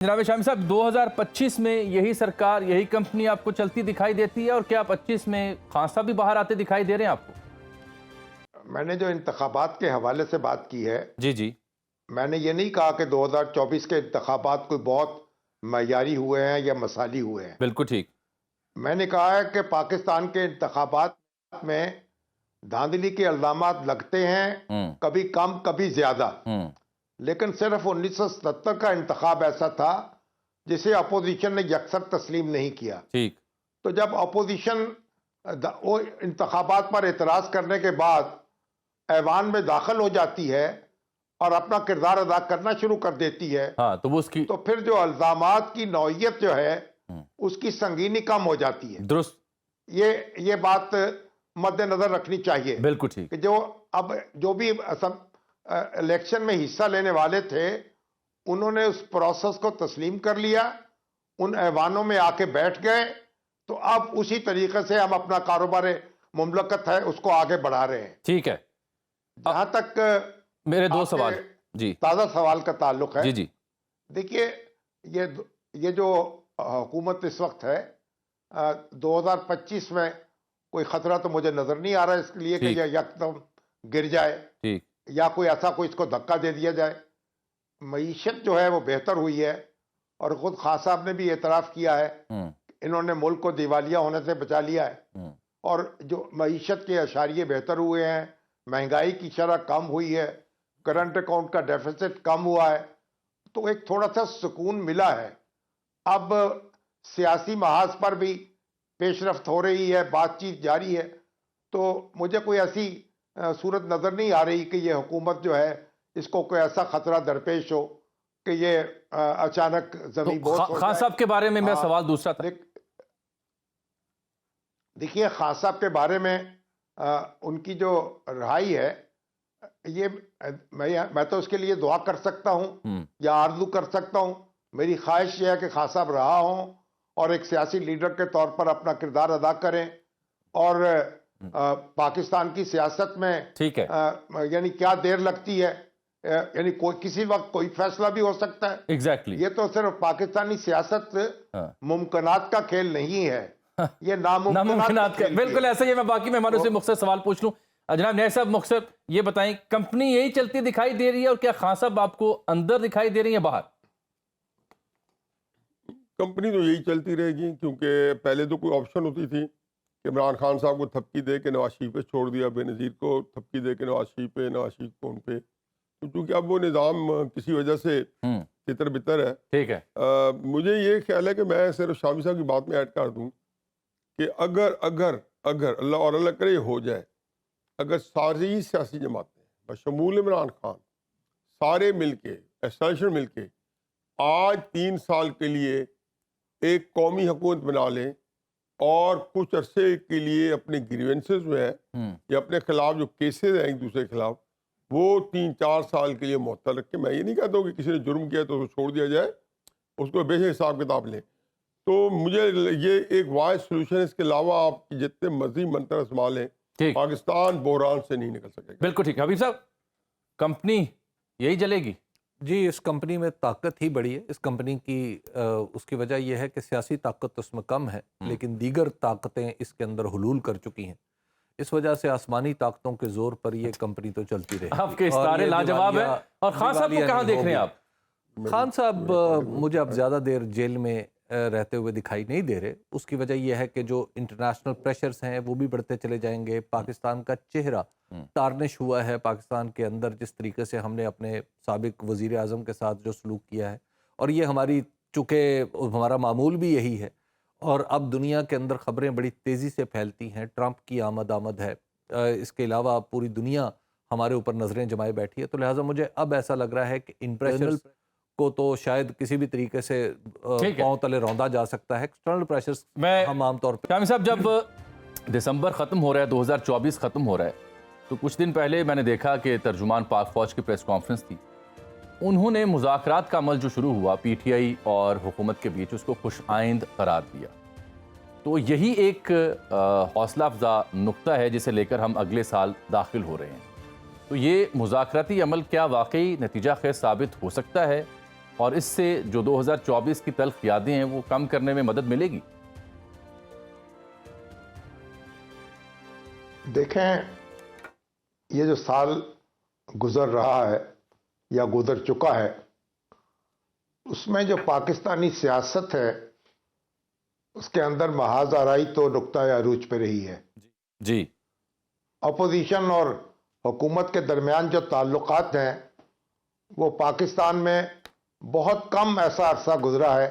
जनाब शामी साहब 2025 में यही सरकार यही कंपनी आपको चलती दिखाई देती है और क्या 25 में खान साहब भी बाहर आते दिखाई दे रहे हैं आपको? मैंने जो इंतखाबात के हवाले से बात की है, जी मैंने ये नहीं कहा कि 2024 के इंतखाबात कोई बहुत मयारी हुए हैं या मसाली हुए हैं। बिल्कुल ठीक। मैंने कहा है कि पाकिस्तान के इंतखाबात में धांधली के इल्जामात लगते हैं, कभी कम कभी ज्यादा, लेकिन सिर्फ 1977 का इंतखाब ऐसा था जिसे अपोजिशन ने यकसर तस्लीम नहीं किया। ठीक। तो जब अपोजिशन वो इंतखाबात पर एतराज करने के बाद ऐवान में दाखिल हो जाती है और अपना किरदार अदा करना शुरू कर देती है, हाँ, तो वो उसकी तो फिर जो इल्जामात की नौइयत जो है उसकी संगीनी कम हो जाती है। दुरुस्त। ये बात मद्देनजर रखनी चाहिए। बिल्कुल ठीक। कि जो भी इलेक्शन में हिस्सा लेने वाले थे उन्होंने उस प्रोसेस को तस्लीम कर लिया, उन ऐवानों में आके बैठ गए, तो अब उसी तरीके से हम अपना कारोबार मुमलकत है उसको आगे बढ़ा रहे हैं। ठीक है। जहां तक मेरे दो सवाल जी ताजा सवाल का ताल्लुक है, जी देखिए ये जो हुकूमत इस वक्त है 2025 में कोई खतरा तो मुझे नजर नहीं आ रहा है इसके लिए कि ये यकदम गिर जाए। ठीक। या कोई ऐसा कोई इसको धक्का दे दिया जाए। मईशत जो है वो बेहतर हुई है और खुद खान साहब ने भी एतराफ किया है इन्होंने मुल्क को दिवालिया होने से बचा लिया है और जो मईशत के अशारिये बेहतर हुए हैं, महंगाई की शरह कम हुई है, करंट अकाउंट का डेफिसिट कम हुआ है, तो एक थोड़ा सा सुकून मिला है। अब सियासी महाज पर भी पेशरफ्त हो रही है, बातचीत जारी है, तो मुझे कोई ऐसी सूरत नजर नहीं आ रही कि ये हुकूमत जो है इसको कोई ऐसा खतरा दरपेश हो कि ये अचानक जमीन बोझ हो जाए। खान साहब के बारे में मेरा सवाल दूसरा था। देखिए खान साहब के बारे में उनकी जो रहाई है, ये मैं तो उसके लिए दुआ कर सकता हूं या आरज़ू कर सकता हूं। मेरी ख्वाहिश ये है कि खान साहब रहा हों और एक सियासी लीडर के तौर पर अपना किरदार अदा करें और पाकिस्तान की सियासत में ठीक है यानी क्या देर लगती है, यानी किसी वक्त कोई फैसला भी हो सकता है। एग्जैक्टली। ये तो सिर्फ पाकिस्तानी सियासत मुमकिनात का खेल नहीं है, ये नामुमकिनात का। बिल्कुल ऐसा ही। मैं बाकी मेहमानों से मुख्तसर सवाल पूछ लूं। जनाब न्याय साहब मुख्तसर ये बताएं, कंपनी यही चलती दिखाई दे रही है और क्या खान साहब आपको अंदर दिखाई दे रही है बाहर? कंपनी तो यही चलती रहेगी, क्योंकि पहले तो कोई ऑप्शन होती थी कि इमरान खान साहब को थपकी दे के नवाज शरीफ पे छोड़ दिया, बेनज़ीर को थपकी दे के नवाज शरीफ पे, नवाज शरीफ को उन पे, तो क्योंकि अब वो निज़ाम किसी वजह से तितर बितर है। ठीक है। मुझे ये ख्याल है कि मैं सिर्फ शामी साहब की बात में ऐड कर दूं कि अगर अगर अगर अल्लाह और अल्लाह करे हो जाए, अगर सारी सियासी जमातें बशमूल इमरान खान सारे मिलके एसोसिएशन मिलके आज 3 साल के लिए एक कौमी हुकूमत बना लें और कुछ अरसे के लिए अपने ग्रीवेंसेस जो है या अपने खिलाफ जो केसेस हैं एक दूसरे के खिलाफ, वो 3-4 साल के लिए मुअत्तल रख के, मैं ये नहीं कहता हूँ कि किसी ने जुर्म किया तो उसको छोड़ दिया जाए, उसको बेशक हिसाब किताब लें, तो मुझे ये एक वाइज सोल्यूशन है। इसके अलावा आप जितने मर्जी मंत्र आजमा लें, पाकिस्तान बहरान से नहीं निकल सकेगा। बिल्कुल ठीक है। हबीब साहब, कंपनी यही चलेगी? जी, इस कंपनी में ताकत ही बड़ी है। इस कंपनी की उसकी वजह यह है कि सियासी ताकत तो उसमें कम है, लेकिन दीगर ताकतें इसके अंदर हुलूल कर चुकी हैं। इस वजह से आसमानी ताकतों के जोर पर ये कंपनी तो चलती रही। आपके इस्तारे लाजवाब है। और खान साहब को कहाँ देख रहे हैं आप? खान साहब मुझे अब ज़्यादा देर जेल में रहते हुए दिखाई नहीं दे रहे। उसकी वजह यह है कि जो इंटरनेशनल प्रेशर्स हैं वो भी बढ़ते चले जाएंगे। पाकिस्तान का चेहरा टार्निश हुआ है पाकिस्तान के अंदर, जिस तरीके से हमने अपने साबिक वज़ीर आज़म के साथ जो सलूक किया है, और ये हमारी चूँकि हमारा मामूल भी यही है, और अब दुनिया के अंदर ख़बरें बड़ी तेज़ी से फैलती हैं। ट्रंप की आमद है, इसके अलावा पूरी दुनिया हमारे ऊपर नज़रें जमाए बैठी है। तो लिहाजा मुझे अब ऐसा लग रहा है कि इंटरनल को तो शायद किसी भी तरीके से पांव तले रौंदा जा सकता है। एक्सटर्नल प्रेशर्स हम आमतौर पर। शामी साहब, जब दिसंबर ख़त्म हो रहा है, 2024 ख़त्म हो रहा है, तो कुछ दिन पहले मैंने देखा कि तर्जुमान पाक फ़ौज की प्रेस कॉन्फ्रेंस थी। उन्होंने मुज़ाकरात का अमल जो शुरू हुआ पीटीआई और हुकूमत के बीच, उसको खुश आइंद करार दिया। तो यही एक हौसला अफजा नुक्ता है जिसे लेकर हम अगले साल दाखिल हो रहे हैं। तो ये मुज़ाकराती अमल क्या वाकई नतीजा खेज़ साबित हो सकता है اور اس سے جو 2024 کی تلخ یادیں ہیں وہ کم کرنے میں مدد ملے گی؟ دیکھیں، یہ جو سال گزر رہا ہے یا گزر چکا ہے، اس میں جو پاکستانی سیاست ہے اس کے اندر محاذ آرائی تو نقطۂ عروج پہ رہی ہے۔ جی، اپوزیشن اور حکومت کے درمیان جو تعلقات ہیں وہ پاکستان میں بہت کم ایسا عرصہ گزرا ہے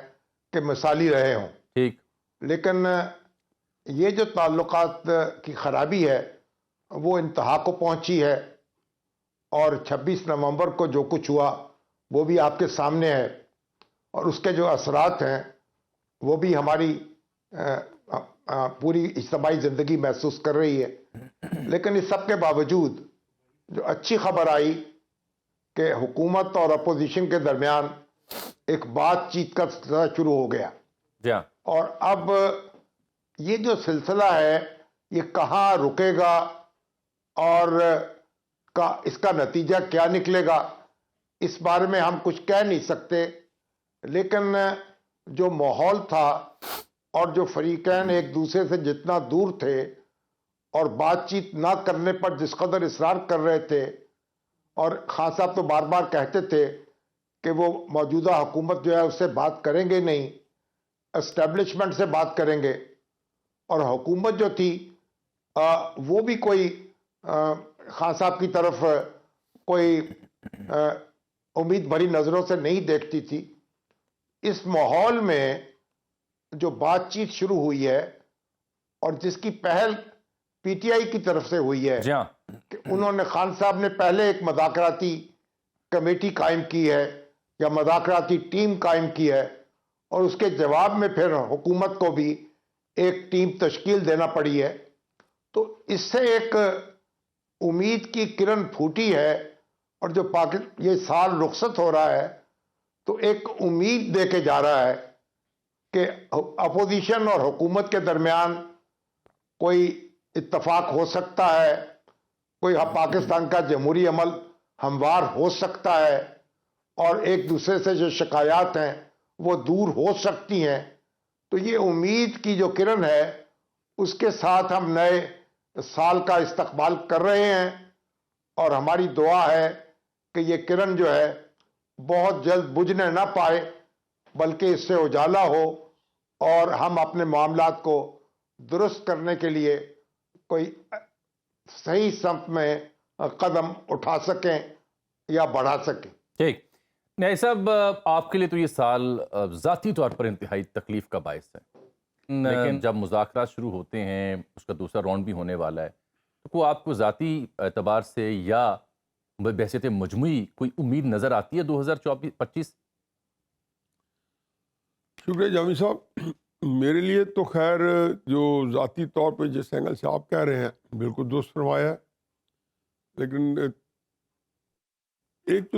کہ مثالی رہے ہوں، ٹھیک، لیکن یہ جو تعلقات کی خرابی ہے وہ انتہا کو پہنچی ہے، اور 26 نومبر کو جو کچھ ہوا وہ بھی آپ کے سامنے ہے، اور اس کے جو اثرات ہیں وہ بھی ہماری پوری اجتماعی زندگی محسوس کر رہی ہے۔ لیکن اس سب کے باوجود جو اچھی خبر آئی کہ حکومت اور اپوزیشن کے درمیان ایک بات چیت کا سلسلہ شروع ہو گیا، جی ہاں، اور اب یہ جو سلسلہ ہے یہ کہاں رکے گا اور اس کا نتیجہ کیا نکلے گا اس بارے میں ہم کچھ کہہ نہیں سکتے، لیکن جو ماحول تھا اور جو فریقین ایک دوسرے سے جتنا دور تھے اور بات چیت نہ کرنے پر جس قدر اصرار کر رہے تھے، اور خان صاحب تو بار بار کہتے تھے کہ وہ موجودہ حکومت جو ہے اس سے بات کریں گے نہیں، اسٹیبلشمنٹ سے بات کریں گے، اور حکومت جو تھی وہ بھی کوئی خان صاحب کی طرف کوئی امید بھری نظروں سے نہیں دیکھتی تھی۔ اس ماحول میں جو بات چیت شروع ہوئی ہے اور جس کی پہل پی ٹی آئی کی طرف سے ہوئی ہے جی ہاں، کہ انہوں نے، خان صاحب نے پہلے ایک مذاکراتی کمیٹی قائم کی ہے یا مذاکراتی ٹیم قائم کی ہے، اور اس کے جواب میں پھر حکومت کو بھی ایک ٹیم تشکیل دینا پڑی ہے، تو اس سے ایک امید کی کرن پھوٹی ہے، اور جو یہ سال رخصت ہو رہا ہے تو ایک امید دے کے جا رہا ہے کہ اپوزیشن اور حکومت کے درمیان کوئی اتفاق ہو سکتا ہے، کوئی پاکستان کا جمہوری عمل ہموار ہو سکتا ہے، اور ایک دوسرے سے جو شکایات ہیں وہ دور ہو سکتی ہیں۔ تو یہ امید کی جو کرن ہے اس کے ساتھ ہم نئے سال کا استقبال کر رہے ہیں، اور ہماری دعا ہے کہ یہ کرن جو ہے بہت جلد بجھنے نہ پائے بلکہ اس سے اجالا ہو، اور ہم اپنے معاملات کو درست کرنے کے لیے کوئی صحیح سمت میں قدم اٹھا سکیں یا بڑھا سکیں۔ ٹھیک، نہیں صاحب، آپ کے لیے تو یہ سال ذاتی طور پر انتہائی تکلیف کا باعث ہے، لیکن جب مذاکرات شروع ہوتے ہیں، اس کا دوسرا راؤنڈ بھی ہونے والا ہے، تو آپ کو ذاتی اعتبار سے یا بحیثیت مجموعی کوئی امید نظر آتی ہے 2024-25؟ شکریہ جاوید صاحب۔ میرے لیے تو خیر جو ذاتی طور پہ جس اینگل سے آپ کہہ رہے ہیں بالکل درست فرمایا ہے، لیکن ایک تو